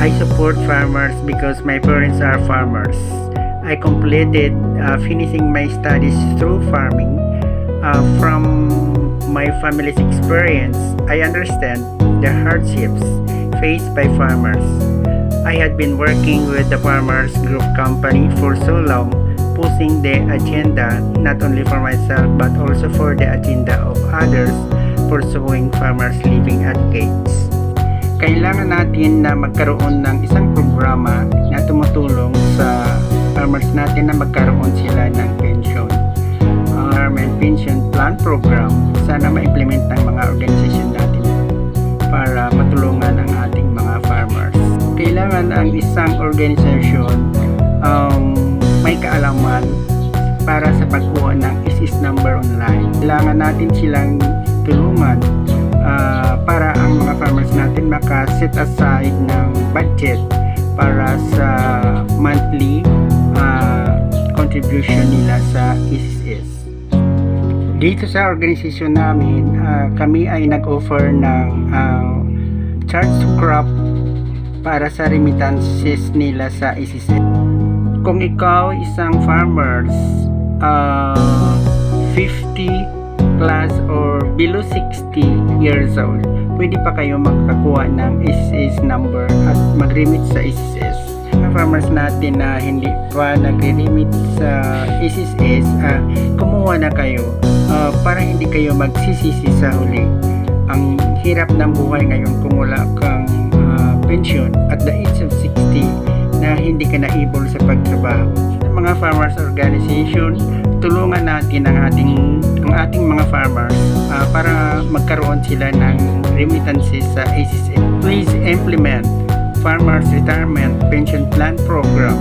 I support farmers because my parents are farmers. I completed finishing my studies through farming. From my family's experience, I understand the hardships faced by farmers. I had been working with the Farmers Group Company for so long, pushing the agenda not only for myself but also for the agenda of others pursuing farmers living advocates. Kailangan natin na magkaroon ng isang programa na tumutulong sa farmers natin na magkaroon sila ng pension. Government Pension Plan Program, sana ma-implement ng mga organisasyon natin para matulungan ang ating mga farmers. Kailangan ang isang organisasyon may kaalaman para sa pagkuha ng ISIS number online. Kailangan natin silang tulungan para ang mga farmers natin maka-set aside ng budget para sa monthly contribution nila sa ISIS. Dito sa organisasyon namin, kami ay nag-offer ng charge to crop para sa remittances nila sa ISIS. Kung ikaw isang farmers 50 plus or below 60 years old, pwede pa kayo magkakuha ng ISIS number at mag-remit sa ISIS. Mga farmers natin na hindi pa nag-remit sa ISIS, kumuha na kayo para hindi kayo magsisisi sa huli. Ang hirap ng buhay ngayon kung wala kang pension at the age of 60 na hindi ka na-able sa pagtrabaho. Mga farmers organization, tulungan natin ang ating mga farmers para magkaroon sila ng remittances sa ISIS. Please implement Farmers Retirement Pension Plan Program.